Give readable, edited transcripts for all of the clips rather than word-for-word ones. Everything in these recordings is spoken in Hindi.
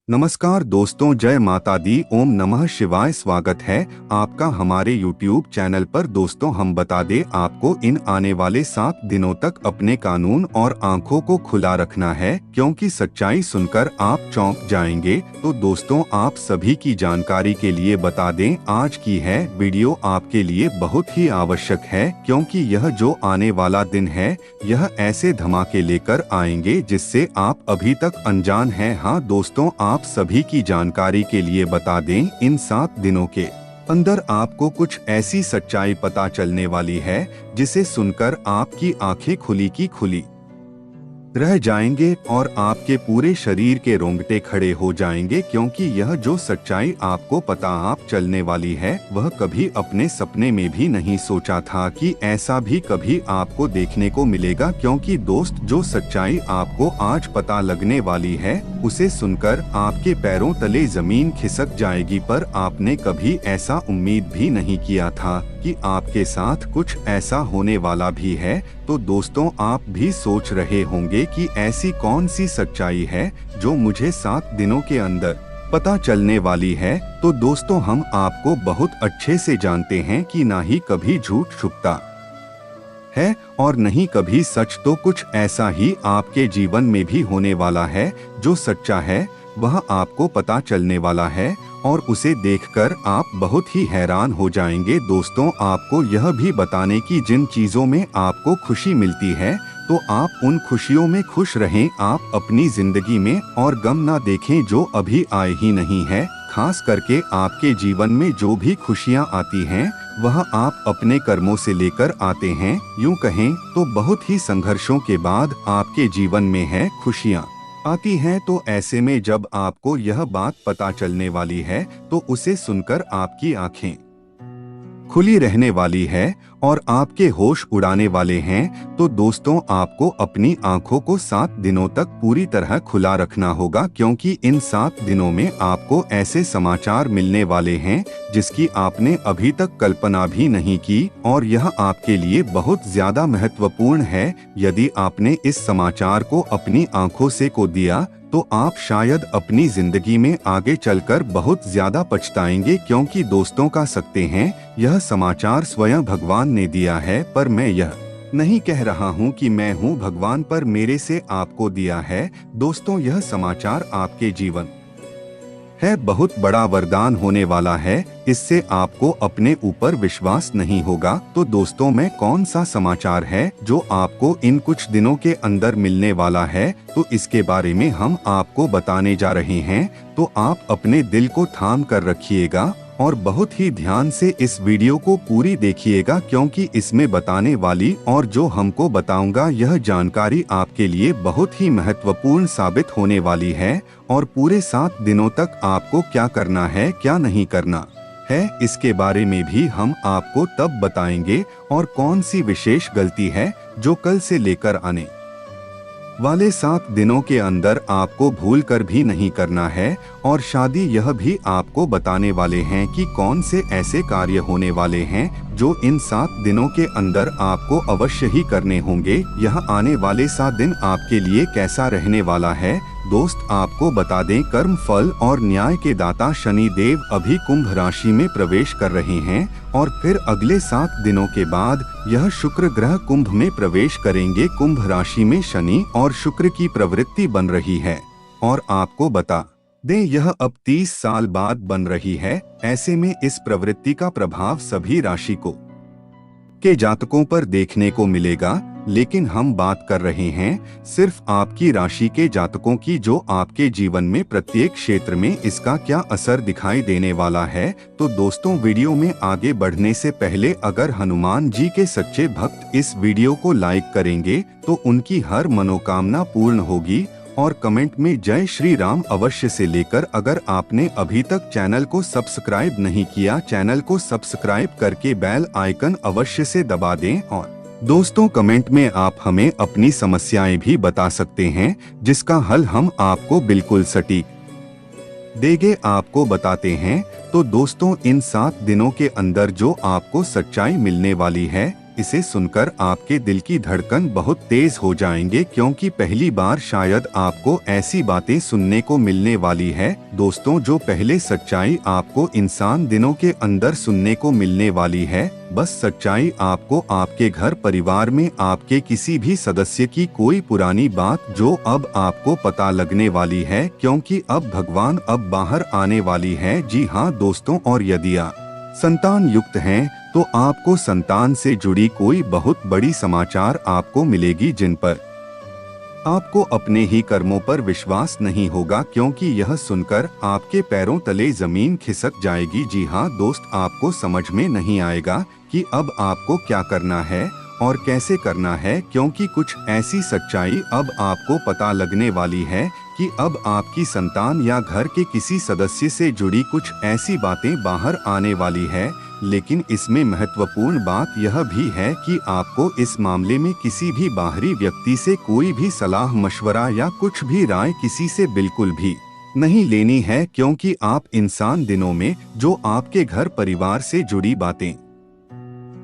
नमस्कार दोस्तों, जय माता दी, ओम नमः शिवाय। स्वागत है आपका हमारे YouTube चैनल पर। दोस्तों, हम बता दें आपको, इन आने वाले 7 दिनों तक अपने कानून और आंखों को खुला रखना है, क्योंकि सच्चाई सुनकर आप चौंक जाएंगे। तो दोस्तों, आप सभी की जानकारी के लिए बता दें, आज की है वीडियो आपके लिए बहुत ही आवश्यक है, क्योंकि यह जो आने वाला दिन है, यह ऐसे धमाके लेकर आएंगे जिससे आप अभी तक अनजान हैं। हाँ दोस्तों, आप सभी की जानकारी के लिए बता दें, इन 7 दिनों के अंदर आपको कुछ ऐसी सच्चाई पता चलने वाली है जिसे सुनकर आपकी आंखें खुली की खुली रह जाएंगे और आपके पूरे शरीर के रोंगटे खड़े हो जाएंगे, क्योंकि यह जो सच्चाई आपको पता आप चलने वाली है, वह कभी अपने सपने में भी नहीं सोचा था कि ऐसा भी कभी आपको देखने को मिलेगा। क्योंकि दोस्त, जो सच्चाई आपको आज पता लगने वाली है, उसे सुनकर आपके पैरों तले जमीन खिसक जाएगी। पर आपने कभी ऐसा उम्मीद भी नहीं किया था कि आपके साथ कुछ ऐसा होने वाला भी है। तो दोस्तों, आप भी सोच रहे होंगे कि ऐसी कौन सी सच्चाई है जो मुझे 7 दिनों के अंदर पता चलने वाली है। तो दोस्तों, हम आपको बहुत अच्छे से जानते हैं कि ना ही कभी झूठ छुपता है और नहीं कभी सच। तो कुछ ऐसा ही आपके जीवन में भी होने वाला है। जो सच्चा है वह आपको पता चलने वाला है और उसे देखकर आप बहुत ही हैरान हो जाएंगे। दोस्तों, आपको यह भी बताने की जिन चीजों में आपको खुशी मिलती है, तो आप उन खुशियों में खुश रहें। आप अपनी जिंदगी में और गम ना देखें जो अभी आए ही नहीं है। खास करके आपके जीवन में जो भी खुशियां आती हैं, वह आप अपने कर्मों से लेकर आते हैं। यूं कहें तो बहुत ही संघर्षों के बाद आपके जीवन में है खुशियां आती हैं। तो ऐसे में जब आपको यह बात पता चलने वाली है, तो उसे सुनकर आपकी आंखें खुली रहने वाली है और आपके होश उड़ाने वाले हैं। तो दोस्तों, आपको अपनी आंखों को 7 दिनों तक पूरी तरह खुला रखना होगा, क्योंकि इन 7 दिनों में आपको ऐसे समाचार मिलने वाले हैं जिसकी आपने अभी तक कल्पना भी नहीं की, और यह आपके लिए बहुत ज्यादा महत्वपूर्ण है। यदि आपने इस समाचार को अपनी आंखों से को दिया, तो आप शायद अपनी जिंदगी में आगे चलकर बहुत ज्यादा पछताएंगे। क्योंकि दोस्तों, कह सकते हैं यह समाचार स्वयं भगवान ने दिया है, पर मैं यह नहीं कह रहा हूँ कि मैं हूँ भगवान, पर मेरे से आपको दिया है। दोस्तों, यह समाचार आपके जीवन है बहुत बड़ा वरदान होने वाला है। इससे आपको अपने ऊपर विश्वास नहीं होगा। तो दोस्तों, मैं कौन सा समाचार है जो आपको इन कुछ दिनों के अंदर मिलने वाला है, तो इसके बारे में हम आपको बताने जा रहे हैं। तो आप अपने दिल को थाम कर रखिएगा और बहुत ही ध्यान से इस वीडियो को पूरी देखिएगा, क्योंकि इसमें बताने वाली और जो हमको बताऊंगा, यह जानकारी आपके लिए बहुत ही महत्वपूर्ण साबित होने वाली है। और पूरे 7 दिनों तक आपको क्या करना है, क्या नहीं करना है, इसके बारे में भी हम आपको तब बताएंगे। और कौन सी विशेष गलती है जो कल से लेकर आने वाले 7 दिनों के अंदर आपको भूल कर भी नहीं करना है। और शादी, यह भी आपको बताने वाले हैं कि कौन से ऐसे कार्य होने वाले हैं जो इन 7 दिनों के अंदर आपको अवश्य ही करने होंगे। यह आने वाले 7 दिन आपके लिए कैसा रहने वाला है, दोस्त, आपको बता दें, कर्म, फल और न्याय के दाता शनि देव अभी कुंभ राशि में प्रवेश कर रहे हैं, और फिर अगले 7 दिनों के बाद यह शुक्र ग्रह कुंभ में प्रवेश करेंगे। कुंभ राशि में शनि और शुक्र की प्रवृत्ति बन रही है, और आपको बता दें, यह अब 30 साल बाद बन रही है। ऐसे में इस प्रवृत्ति का प्रभाव सभी राशि के जातकों पर देखने को मिलेगा, लेकिन हम बात कर रहे हैं सिर्फ आपकी राशि के जातकों की, जो आपके जीवन में प्रत्येक क्षेत्र में इसका क्या असर दिखाई देने वाला है। तो दोस्तों, वीडियो में आगे बढ़ने से पहले अगर हनुमान जी के सच्चे भक्त इस वीडियो को लाइक करेंगे, तो उनकी हर मनोकामना पूर्ण होगी। और कमेंट में जय श्री राम अवश्य से लेकर, अगर आपने अभी तक चैनल को सब्सक्राइब नहीं किया, चैनल को सब्सक्राइब करके बेल आइकन अवश्य से दबा दें। और दोस्तों, कमेंट में आप हमें अपनी समस्याएं भी बता सकते हैं, जिसका हल हम आपको बिल्कुल सटीक देंगे, आपको बताते हैं। तो दोस्तों, इन 7 दिनों के अंदर जो आपको सच्चाई मिलने वाली है, इसे सुनकर आपके दिल की धड़कन बहुत तेज हो जाएंगे, क्योंकि पहली बार शायद आपको ऐसी बातें सुनने को मिलने वाली है। दोस्तों, जो पहले सच्चाई आपको इंसान दिनों के अंदर सुनने को मिलने वाली है, बस सच्चाई आपको आपके घर परिवार में आपके किसी भी सदस्य की कोई पुरानी बात जो अब आपको पता लगने वाली है, क्योंकि अब भगवान अब बाहर आने वाली है। जी हाँ दोस्तों, और यदि आप संतान युक्त हैं तो आपको संतान से जुड़ी कोई बहुत बड़ी समाचार आपको मिलेगी, जिन पर आपको अपने ही कर्मों पर विश्वास नहीं होगा, क्योंकि यह सुनकर आपके पैरों तले जमीन खिसक जाएगी। जी हाँ दोस्त, आपको समझ में नहीं आएगा कि अब आपको क्या करना है और कैसे करना है, क्योंकि कुछ ऐसी सच्चाई अब आपको पता लगने वाली है कि अब आपकी संतान या घर के किसी सदस्य से जुड़ी कुछ ऐसी बातें बाहर आने वाली है। लेकिन इसमें महत्वपूर्ण बात यह भी है कि आपको इस मामले में किसी भी बाहरी व्यक्ति से कोई भी सलाह मशवरा या कुछ भी राय किसी से बिल्कुल भी नहीं लेनी है, क्योंकि आप इंसान दिनों में जो आपके घर परिवार से जुड़ी बातें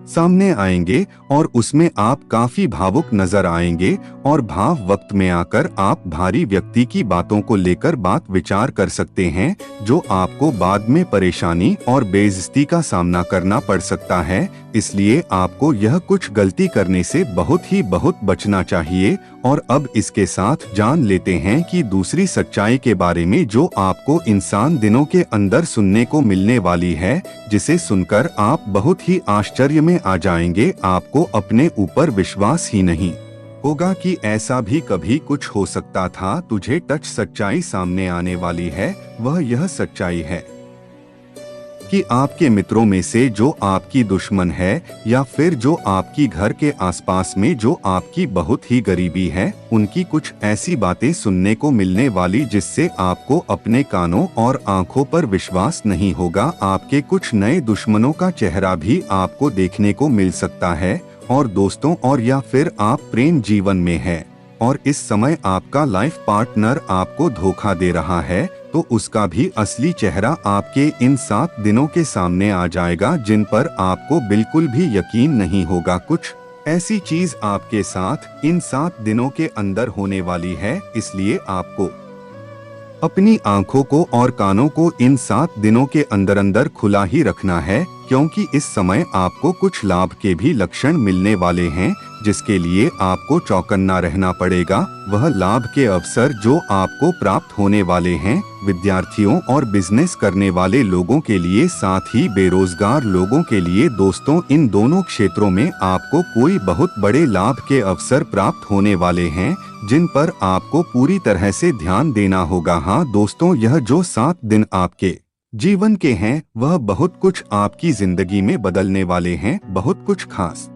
सामने आएंगे और उसमें आप काफी भावुक नजर आएंगे और भाव वक्त में आकर आप भारी व्यक्ति की बातों को लेकर बात विचार कर सकते हैं, जो आपको बाद में परेशानी और बेइज्जती का सामना करना पड़ सकता है। इसलिए आपको यह कुछ गलती करने से बहुत बचना चाहिए। और अब इसके साथ जान लेते हैं कि दूसरी सच्चाई के बारे में जो आपको इंसान दिनों के अंदर सुनने को मिलने वाली है, जिसे सुनकर आप बहुत ही आश्चर्य में आ जाएंगे। आपको अपने ऊपर विश्वास ही नहीं होगा कि ऐसा भी कभी कुछ हो सकता था। तुझे टच सच्चाई सामने आने वाली है, वह यह सच्चाई है कि आपके मित्रों में से जो आपकी दुश्मन है या फिर जो आपकी घर के आसपास में जो आपकी बहुत ही गरीबी है, उनकी कुछ ऐसी बातें सुनने को मिलने वाली जिससे आपको अपने कानों और आंखों पर विश्वास नहीं होगा। आपके कुछ नए दुश्मनों का चेहरा भी आपको देखने को मिल सकता है। और दोस्तों, और या फिर आप प्रेम जीवन में हैं और इस समय आपका लाइफ पार्टनर आपको धोखा दे रहा है, तो उसका भी असली चेहरा आपके इन 7 दिनों के सामने आ जाएगा, जिन पर आपको बिल्कुल भी यकीन नहीं होगा। कुछ ऐसी चीज आपके साथ इन 7 दिनों के अंदर होने वाली है, इसलिए आपको अपनी आंखों को और कानों को इन 7 दिनों के अंदर खुला ही रखना है, क्योंकि इस समय आपको कुछ लाभ के भी लक्षण मिलने वाले हैं, जिसके लिए आपको चौकन्ना रहना पड़ेगा। वह लाभ के अवसर जो आपको प्राप्त होने वाले हैं विद्यार्थियों और बिजनेस करने वाले लोगों के लिए, साथ ही बेरोजगार लोगों के लिए। दोस्तों, इन दोनों क्षेत्रों में आपको कोई बहुत बड़े लाभ के अवसर प्राप्त होने वाले हैं, जिन पर आपको पूरी तरह से ध्यान देना होगा। हाँ दोस्तों, यह जो 7 दिन आपके जीवन के हैं, वह बहुत कुछ आपकी जिंदगी में बदलने वाले हैं, बहुत कुछ खास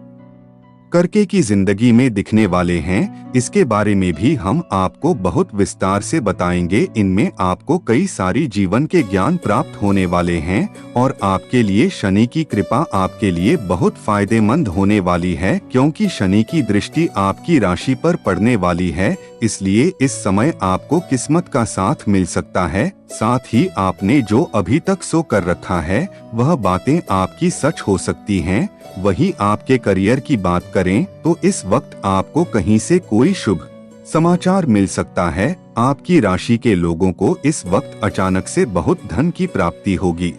करके की जिंदगी में दिखने वाले हैं। इसके बारे में भी हम आपको बहुत विस्तार से बताएंगे। इनमें आपको कई सारी जीवन के ज्ञान प्राप्त होने वाले हैं और आपके लिए शनि की कृपा आपके लिए बहुत फायदेमंद होने वाली है, क्योंकि शनि की दृष्टि आपकी राशि पर पड़ने वाली है। इसलिए इस समय आपको किस्मत का साथ मिल सकता है। साथ ही आपने जो अभी तक सो कर रखा है, वह बातें आपकी सच हो सकती हैं। वही आपके करियर की बात करें तो इस वक्त आपको कहीं से कोई शुभ समाचार मिल सकता है। आपकी राशि के लोगों को इस वक्त अचानक से बहुत धन की प्राप्ति होगी।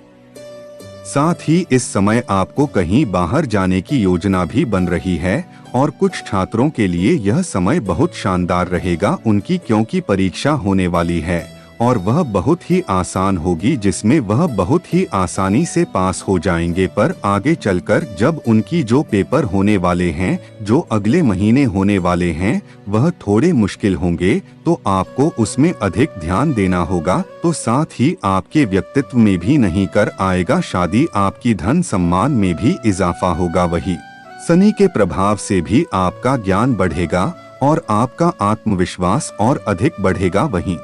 साथ ही इस समय आपको कहीं बाहर जाने की योजना भी बन रही है और कुछ छात्रों के लिए यह समय बहुत शानदार रहेगा उनकी, क्योंकि परीक्षा होने वाली है और वह बहुत ही आसान होगी, जिसमें वह बहुत ही आसानी से पास हो जाएंगे। पर आगे चलकर जब उनकी जो पेपर होने वाले हैं, जो अगले महीने होने वाले हैं, वह थोड़े मुश्किल होंगे, तो आपको उसमें अधिक ध्यान देना होगा। तो साथ ही आपके व्यक्तित्व में भी नहीं कर आएगा शादी, आपकी धन सम्मान में भी इजाफा होगा। वही शनि के प्रभाव से भी आपका ज्ञान बढ़ेगा और आपका आत्मविश्वास और अधिक बढ़ेगा। वहीं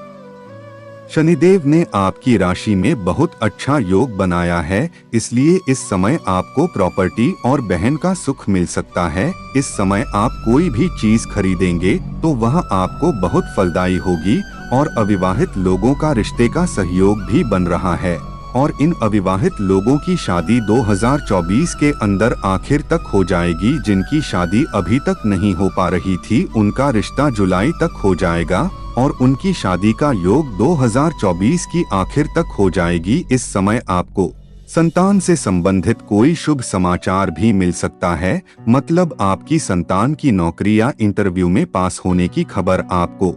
शनिदेव ने आपकी राशि में बहुत अच्छा योग बनाया है, इसलिए इस समय आपको प्रॉपर्टी और बहन का सुख मिल सकता है। इस समय आप कोई भी चीज खरीदेंगे तो वह आपको बहुत फलदायी होगी और अविवाहित लोगों का रिश्ते का सहयोग भी बन रहा है और इन अविवाहित लोगों की शादी 2024 के अंदर आखिर तक हो जाएगी। जिनकी शादी अभी तक नहीं हो पा रही थी, उनका रिश्ता जुलाई तक हो जाएगा और उनकी शादी का योग 2024 की आखिर तक हो जाएगी। इस समय आपको संतान से संबंधित कोई शुभ समाचार भी मिल सकता है, मतलब आपकी संतान की नौकरी या इंटरव्यू में पास होने की खबर आपको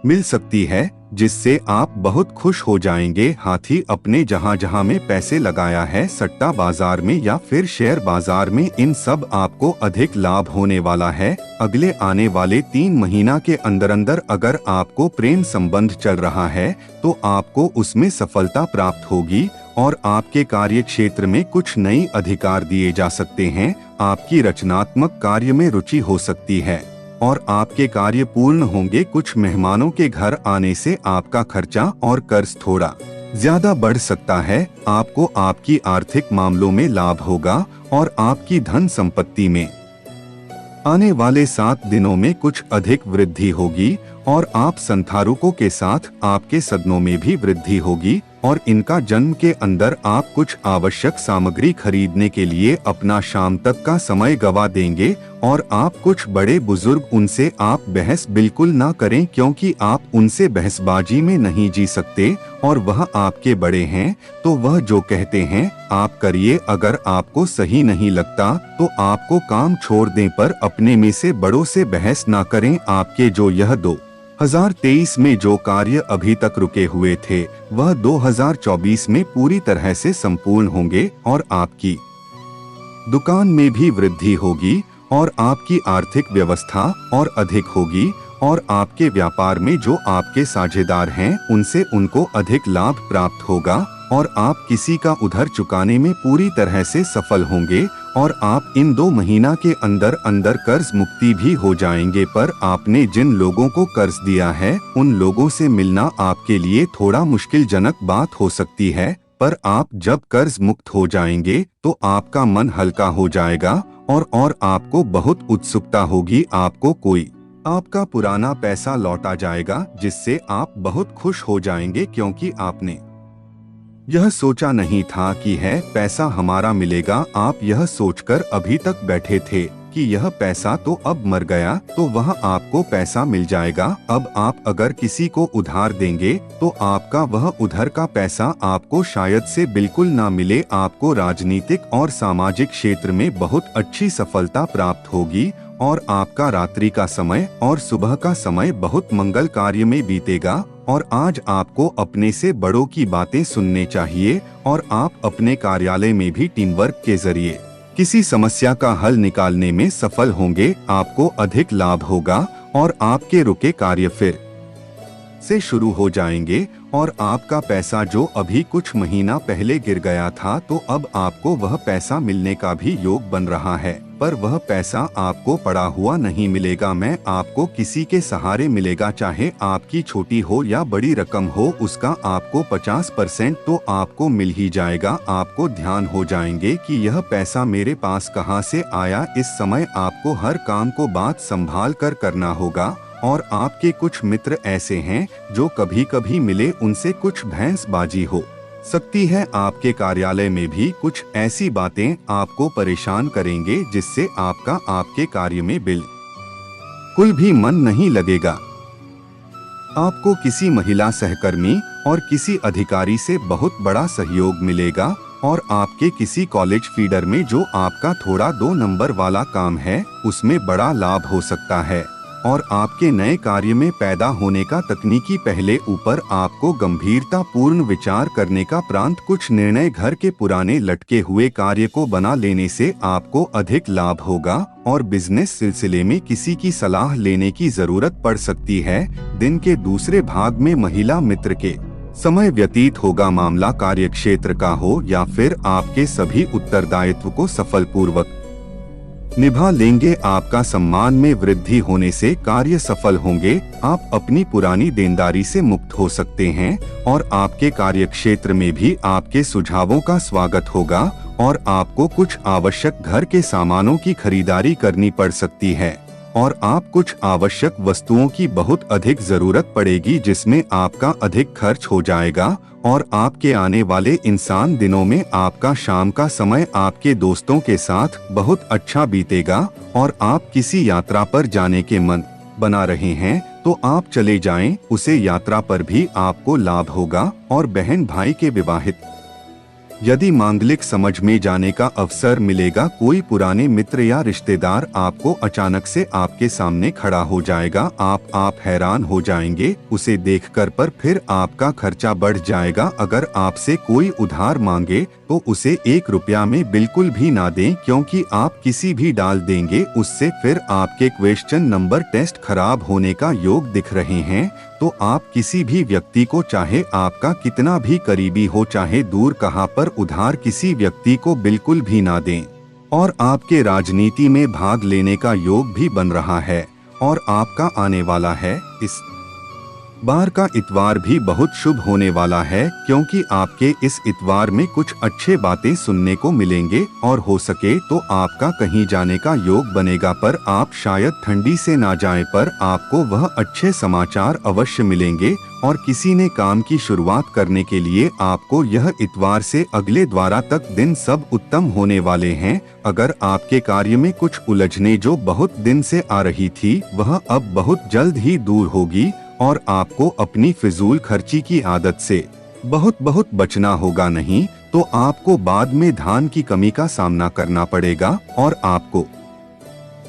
मिल सकती है, जिससे आप बहुत खुश हो जाएंगे। हाथी अपने जहां जहां में पैसे लगाया है, सट्टा बाजार में या फिर शेयर बाजार में, इन सब आपको अधिक लाभ होने वाला है। अगले आने वाले 3 महीना के अंदर अंदर अगर आपको प्रेम संबंध चल रहा है तो आपको उसमें सफलता प्राप्त होगी और आपके कार्य क्षेत्र में कुछ नई अधिकार दिए जा सकते हैं। आपकी रचनात्मक कार्य में रुचि हो सकती है और आपके कार्य पूर्ण होंगे। कुछ मेहमानों के घर आने से आपका खर्चा और कर्ज थोड़ा ज्यादा बढ़ सकता है। आपको आपकी आर्थिक मामलों में लाभ होगा और आपकी धन संपत्ति में आने वाले 7 दिनों में कुछ अधिक वृद्धि होगी और आप संतारुकों के साथ आपके सदनों में भी वृद्धि होगी और इनका जन्म के अंदर आप कुछ आवश्यक सामग्री खरीदने के लिए अपना शाम तक का समय गवा देंगे और आप कुछ बड़े बुजुर्ग, उनसे आप बहस बिल्कुल ना करें क्योंकि आप उनसे बहसबाजी में नहीं जी सकते और वह आपके बड़े हैं, तो वह जो कहते हैं आप करिए। अगर आपको सही नहीं लगता तो आपको काम छोड़ दें, पर अपने में से बड़ों से बहस ना करें। आपके जो यह 2023 में जो कार्य अभी तक रुके हुए थे वह 2024 में पूरी तरह से संपूर्ण होंगे और आपकी दुकान में भी वृद्धि होगी और आपकी आर्थिक व्यवस्था और अधिक होगी और आपके व्यापार में जो आपके साझेदार हैं उनसे उनको अधिक लाभ प्राप्त होगा और आप किसी का उधार चुकाने में पूरी तरह से सफल होंगे और आप इन 2 महीना के अंदर अंदर कर्ज मुक्ति भी हो जाएंगे। पर आपने जिन लोगों को कर्ज दिया है उन लोगों से मिलना आपके लिए थोड़ा मुश्किल जनक बात हो सकती है, पर आप जब कर्ज मुक्त हो जाएंगे तो आपका मन हल्का हो जाएगा और आपको बहुत उत्सुकता होगी। आपको कोई आपका पुराना पैसा लौटा जाएगा जिससे आप बहुत खुश हो जाएंगे क्योंकि आपने यह सोचा नहीं था कि है पैसा हमारा मिलेगा। आप यह सोचकर अभी तक बैठे थे कि यह पैसा तो अब मर गया, तो वह आपको पैसा मिल जाएगा। अब आप अगर किसी को उधार देंगे तो आपका वह उधार का पैसा आपको शायद से बिल्कुल ना मिले। आपको राजनीतिक और सामाजिक क्षेत्र में बहुत अच्छी सफलता प्राप्त होगी और आपका रात्रि का समय और सुबह का समय बहुत मंगल कार्य में बीतेगा और आज आपको अपने से बड़ों की बातें सुनने चाहिए और आप अपने कार्यालय में भी टीम वर्क के जरिए किसी समस्या का हल निकालने में सफल होंगे। आपको अधिक लाभ होगा और आपके रुके कार्य फिर से शुरू हो जाएंगे और आपका पैसा जो अभी कुछ महीना पहले गिर गया था तो अब आपको वह पैसा मिलने का भी योग बन रहा है, पर वह पैसा आपको पड़ा हुआ नहीं मिलेगा। मैं आपको किसी के सहारे मिलेगा, चाहे आपकी छोटी हो या बड़ी रकम हो, उसका आपको 50% तो आपको मिल ही जाएगा। आपको ध्यान हो जाएंगे कि यह पैसा मेरे पास कहां से आया। इस समय आपको हर काम को बात संभाल कर करना होगा और आपके कुछ मित्र ऐसे हैं जो कभी कभी मिले उनसे कुछ भैंसबाजी हो सकती है। आपके कार्यालय में भी कुछ ऐसी बातें आपको परेशान करेंगे जिससे आपका आपके कार्य में बिल्कुल भी मन नहीं लगेगा। आपको किसी महिला सहकर्मी और किसी अधिकारी से बहुत बड़ा सहयोग मिलेगा और आपके किसी कॉलेज फीडर में जो आपका थोड़ा 2 नंबर वाला काम है उसमें बड़ा लाभ हो सकता है और आपके नए कार्य में पैदा होने का तकनीकी पहले ऊपर आपको गंभीरता पूर्ण विचार करने का प्रांत कुछ निर्णय घर के पुराने लटके हुए कार्य को बना लेने से आपको अधिक लाभ होगा और बिजनेस सिलसिले में किसी की सलाह लेने की जरूरत पड़ सकती है। दिन के दूसरे भाग में महिला मित्र के समय व्यतीत होगा। मामला कार्य क्षेत्र का हो या फिर आपके सभी उत्तरदायित्व को सफलपूर्वक निभा लेंगे। आपका सम्मान में वृद्धि होने से कार्य सफल होंगे। आप अपनी पुरानी देनदारी से मुक्त हो सकते हैं और आपके कार्य क्षेत्र में भी आपके सुझावों का स्वागत होगा और आपको कुछ आवश्यक घर के सामानों की खरीदारी करनी पड़ सकती है और आप कुछ आवश्यक वस्तुओं की बहुत अधिक जरूरत पड़ेगी जिसमें आपका अधिक खर्च हो जाएगा। और आपके आने वाले इंसान दिनों में आपका शाम का समय आपके दोस्तों के साथ बहुत अच्छा बीतेगा। और आप किसी यात्रा पर जाने के मन बना रहे हैं तो आप चले जाएं, उसे यात्रा पर भी आपको लाभ होगा। और बहन भाई के विवाहित यदि मांगलिक समझ में जाने का अवसर मिलेगा, कोई पुराने मित्र या रिश्तेदार आपको अचानक से आपके सामने खड़ा हो जाएगा, आप हैरान हो जाएंगे उसे देखकर, पर फिर आपका खर्चा बढ़ जाएगा। अगर आपसे कोई उधार मांगे तो उसे 1 रुपया में बिल्कुल भी ना दें, क्योंकि आप किसी भी डाल देंगे उससे फिर आपके क्वेश्चन नंबर टेस्ट खराब होने का योग दिख रहे हैं। तो आप किसी भी व्यक्ति को, चाहे आपका कितना भी करीबी हो चाहे दूर कहाँ पर, उधार किसी व्यक्ति को बिल्कुल भी ना दें। और आपके राजनीति में भाग लेने का योग भी बन रहा है और आपका आने वाला है इस बार का इतवार भी बहुत शुभ होने वाला है, क्योंकि आपके इस इतवार में कुछ अच्छे बातें सुनने को मिलेंगे और हो सके तो आपका कहीं जाने का योग बनेगा। पर आप शायद ठंडी से ना जाएं, पर आपको वह अच्छे समाचार अवश्य मिलेंगे। और किसी ने काम की शुरुआत करने के लिए आपको यह इतवार से अगले द्वारा तक दिन सब उत्तम होने वाले हैं। अगर आपके कार्य में कुछ उलझने जो बहुत दिन से आ रही थी वह अब बहुत जल्द ही दूर होगी। और आपको अपनी फिजूल खर्ची की आदत से बहुत बचना होगा, नहीं तो आपको बाद में धन की कमी का सामना करना पड़ेगा और आपको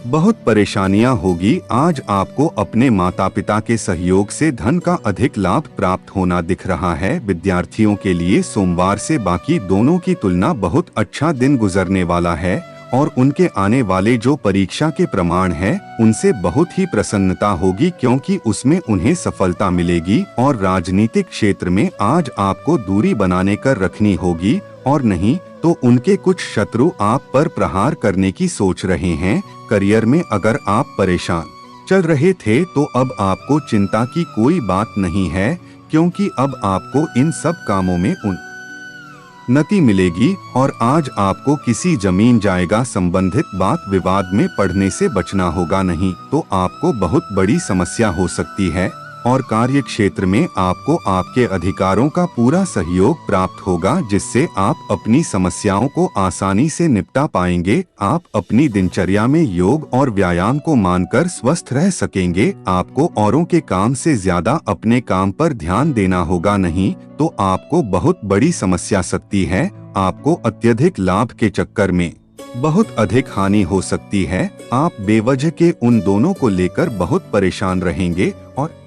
बहुत परेशानियां होगी। आज आपको अपने माता पिता के सहयोग से धन का अधिक लाभ प्राप्त होना दिख रहा है। विद्यार्थियों के लिए सोमवार से बाकी दोनों की तुलना बहुत अच्छा दिन गुजरने वाला है और उनके आने वाले जो परीक्षा के प्रमाण हैं उनसे बहुत ही प्रसन्नता होगी, क्योंकि उसमें उन्हें सफलता मिलेगी। और राजनीतिक क्षेत्र में आज आपको दूरी बनाने कर रखनी होगी, और नहीं तो उनके कुछ शत्रु आप पर प्रहार करने की सोच रहे हैं। करियर में अगर आप परेशान चल रहे थे तो अब आपको चिंता की कोई बात नहीं है, क्योंकि अब आपको इन सब कामों में उन्नति मिलेगी। और आज आपको किसी जमीन जायगा संबंधित बात विवाद में पड़ने से बचना होगा, नहीं तो आपको बहुत बड़ी समस्या हो सकती है। और कार्य क्षेत्र में आपको आपके अधिकारों का पूरा सहयोग प्राप्त होगा, जिससे आप अपनी समस्याओं को आसानी से निपटा पाएंगे। आप अपनी दिनचर्या में योग और व्यायाम को मानकर स्वस्थ रह सकेंगे। आपको औरों के काम से ज्यादा अपने काम पर ध्यान देना होगा, नहीं तो आपको बहुत बड़ी समस्या सकती है। आपको अत्यधिक लाभ के चक्कर में बहुत अधिक हानि हो सकती है। आप बेवजह के उन दोनों को लेकर बहुत परेशान रहेंगे। और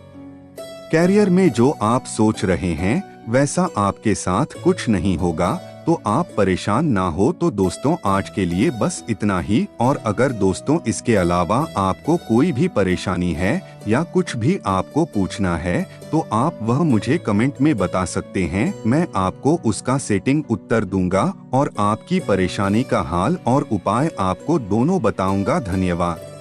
कैरियर में जो आप सोच रहे हैं वैसा आपके साथ कुछ नहीं होगा, तो आप परेशान ना हो। तो दोस्तों आज के लिए बस इतना ही। और अगर दोस्तों इसके अलावा आपको कोई भी परेशानी है या कुछ भी आपको पूछना है तो आप वह मुझे कमेंट में बता सकते हैं। मैं आपको उसका सेटिंग उत्तर दूंगा और आपकी परेशानी का हाल और उपाय आपको दोनों बताऊंगा। धन्यवाद।